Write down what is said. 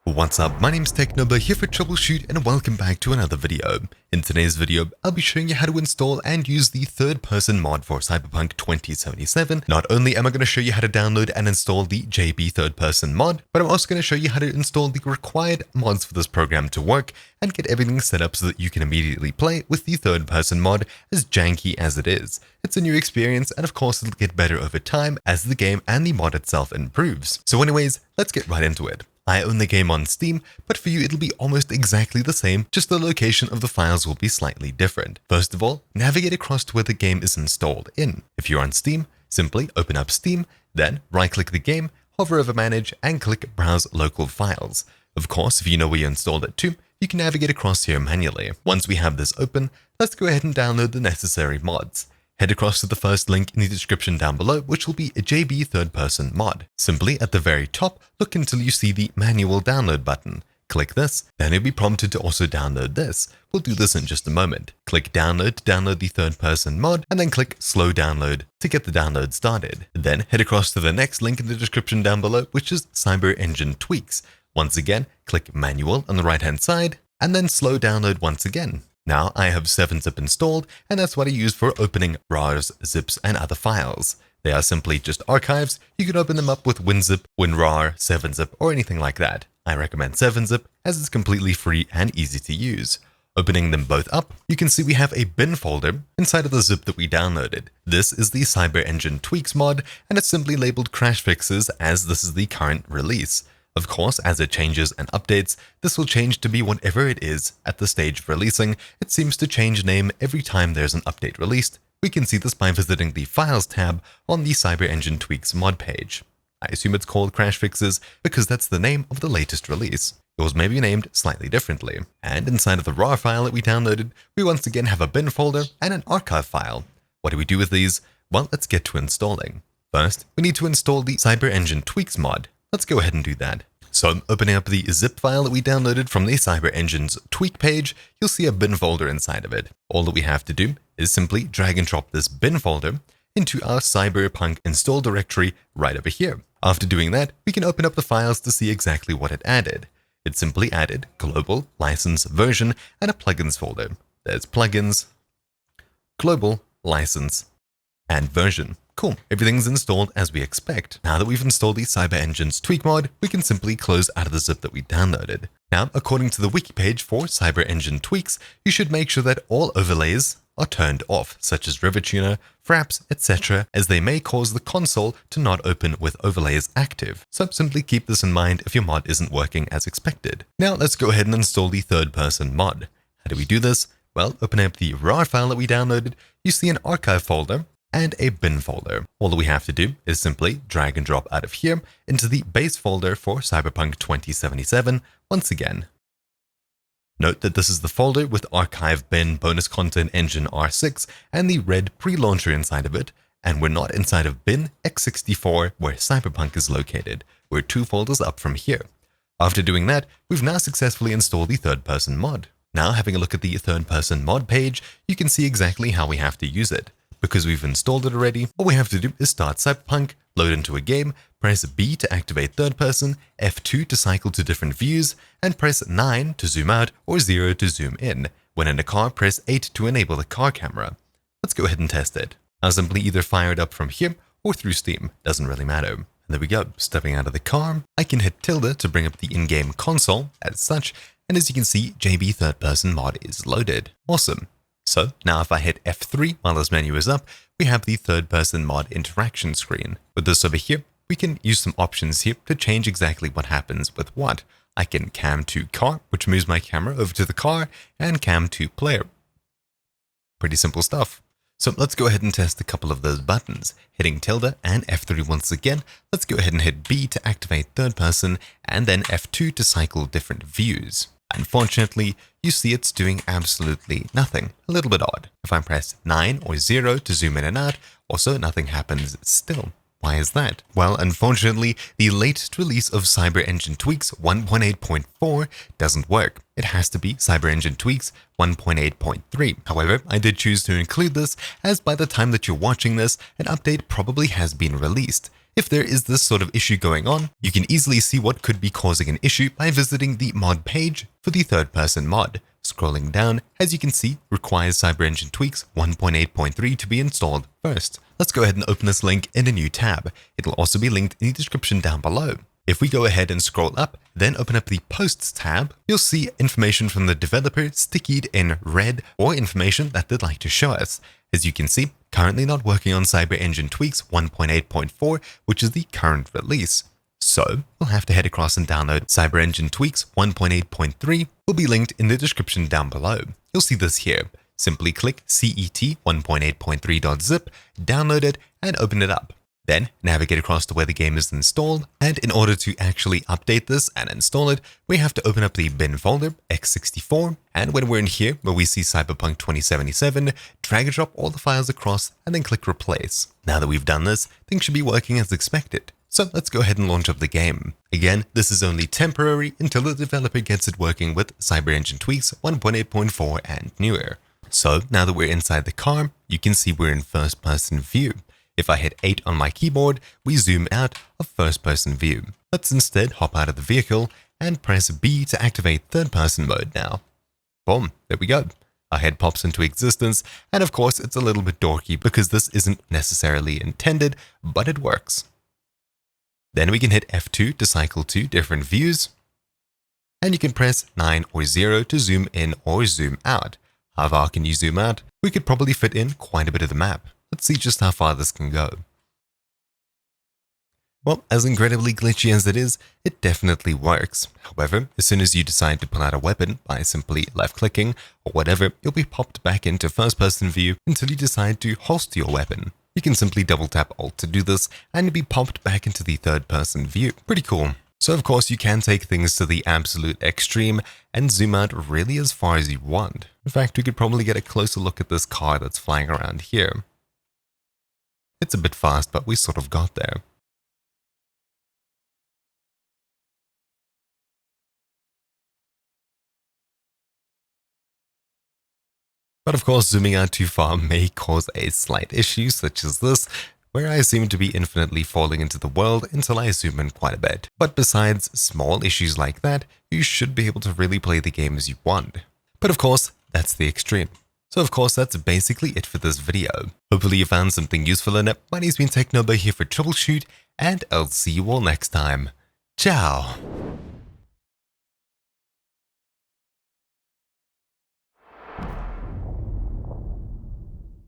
What's up, my name's TechNoba here for Troubleshoot and welcome back to another video. In today's video, I'll be showing you how to install and use the third-person mod for Cyberpunk 2077. Not only am I going to show you how to download and install the JB third-person mod, but I'm also going to show you how to install the required mods for this program to work and get everything set up so that you can immediately play with the third-person mod, as janky as it is. It's a new experience and of course it'll get better over time as the game and the mod itself improves. So anyways, let's get right into it. I own the game on Steam, but for you it'll be almost exactly the same, just the location of the files will be slightly different. First of all, navigate across to where the game is installed in. If you're on Steam, simply open up Steam, then right-click the game, hover over Manage, and click Browse Local Files. Of course, if you know where you installed it to, you can navigate across here manually. Once we have this open, let's go ahead and download the necessary mods. Head across to the first link in the description down below, which will be a JB third-person mod. Simply at the very top, look until you see the manual download button. Click this, then you'll be prompted to also download this. We'll do this in just a moment. Click download to download the third-person mod, and then click slow download to get the download started. Then head across to the next link in the description down below, which is Cyber Engine Tweaks. Once again, click manual on the right-hand side, and then slow download once again. Now I have 7-zip installed, and that's what I use for opening RARs, zips, and other files. They are simply just archives. You can open them up with WinZip, WinRAR, 7-zip, or anything like that. I recommend 7-zip as it's completely free and easy to use. Opening them both up, you can see we have a bin folder inside of the zip that we downloaded. This is the Cyber Engine Tweaks mod, and it's simply labeled Crash Fixes as this is the current release. Of course, as it changes and updates, this will change to be whatever it is at the stage of releasing. It seems to change name every time there's an update released. We can see this by visiting the Files tab on the Cyber Engine Tweaks mod page. I assume it's called Crash Fixes because that's the name of the latest release. Yours may be named slightly differently. And inside of the RAR file that we downloaded, we once again have a bin folder and an archive file. What do we do with these? Well, let's get to installing. First, we need to install the Cyber Engine Tweaks mod. Let's go ahead and do that. So I'm opening up the zip file that we downloaded from the Cyber Engine's tweak page. You'll see a bin folder inside of it. All that we have to do is simply drag and drop this bin folder into our Cyberpunk install directory right over here. After doing that, we can open up the files to see exactly what it added. It simply added global, license, version, and a plugins folder. There's plugins, global, license, and version. Cool, everything's installed as we expect. Now that we've installed the Cyber Engine's tweak mod, we can simply close out of the zip that we downloaded. Now, according to the wiki page for Cyber Engine Tweaks, you should make sure that all overlays are turned off, such as River Tuner, Fraps, etc., as they may cause the console to not open with overlays active. So simply keep this in mind if your mod isn't working as expected. Now let's go ahead and install the third-person mod. How do we do this? Well, open up the RAR file that we downloaded, you see an archive folder, and a bin folder. All that we have to do is simply drag and drop out of here into the base folder for Cyberpunk 2077 once again. Note that this is the folder with archive bin bonus content engine R6 and the red pre-launcher inside of it, and we're not inside of bin x64 where Cyberpunk is located. We're 2 folders up from here. After doing that, we've now successfully installed the third-person mod. Now having a look at the third-person mod page, you can see exactly how we have to use it. Because we've installed it already, all we have to do is start Cyberpunk, load into a game, press B to activate third person, F2 to cycle to different views, and press 9 to zoom out or 0 to zoom in. When in a car, press 8 to enable the car camera. Let's go ahead and test it. I'll simply either fire it up from here or through Steam, doesn't really matter. And there we go, stepping out of the car, I can hit tilde to bring up the in-game console as such, and as you can see, JB third person mod is loaded. Awesome. So now if I hit F3 while this menu is up, we have the third-person mod interaction screen. With this over here, we can use some options here to change exactly what happens with what. I can cam to car, which moves my camera over to the car, and cam to player. Pretty simple stuff. So let's go ahead and test a couple of those buttons. Hitting tilde and F3 once again, let's go ahead and hit B to activate third person, and then F2 to cycle different views. Unfortunately, you see it's doing absolutely nothing. A little bit odd. If I press 9 or 0 to zoom in and out, also nothing happens still. Why is that? Well, unfortunately, the latest release of Cyber Engine Tweaks 1.8.4 doesn't work. It has to be Cyber Engine Tweaks 1.8.3. However, I did choose to include this as by the time that you're watching this, an update probably has been released. If there is this sort of issue going on, you can easily see what could be causing an issue by visiting the mod page for the third person mod. Scrolling down, as you can see, requires CyberEngine Tweaks 1.8.3 to be installed first. Let's go ahead and open this link in a new tab. It'll also be linked in the description down below. If we go ahead and scroll up, then open up the Posts tab, you'll see information from the developer stickied in red or information that they'd like to show us. As you can see, currently not working on CyberEngine Tweaks 1.8.4, which is the current release. So we'll have to head across and download CyberEngine Tweaks 1.8.3, will be linked in the description down below. You'll see this here. Simply click CET 1.8.3.zip, download it, and open it up. Then navigate across to where the game is installed, and in order to actually update this and install it, we have to open up the bin folder, x64, and when we're in here where we see Cyberpunk 2077, drag and drop all the files across and then click replace. Now that we've done this, things should be working as expected. So let's go ahead and launch up the game. Again, this is only temporary until the developer gets it working with CyberEngine Tweaks 1.8.4 and newer. So now that we're inside the car, you can see we're in first person view. If I hit 8 on my keyboard, we zoom out of first person view. Let's instead hop out of the vehicle and press B to activate third person mode now. Boom, there we go. Our head pops into existence, and of course it's a little bit dorky because this isn't necessarily intended, but it works. Then we can hit F2 to cycle to different views, and you can press 9 or 0 to zoom in or zoom out. How far can you zoom out? We could probably fit in quite a bit of the map. Let's see just how far this can go. Well, as incredibly glitchy as it is, it definitely works. However, as soon as you decide to pull out a weapon by simply left-clicking or whatever, you'll be popped back into first-person view until you decide to holster your weapon. You can simply double-tap Alt to do this, and you'll be popped back into the third-person view. Pretty cool. So of course you can take things to the absolute extreme and zoom out really as far as you want. In fact, we could probably get a closer look at this car that's flying around here. It's a bit fast, but we sort of got there. But of course, zooming out too far may cause a slight issue, such as this, where I seem to be infinitely falling into the world until I zoom in quite a bit. But besides small issues like that, you should be able to really play the game as you want. But of course, that's the extreme. So of course, that's basically it for this video. Hopefully you found something useful in it. My name's been Technobo here for Troubleshoot, and I'll see you all next time. Ciao!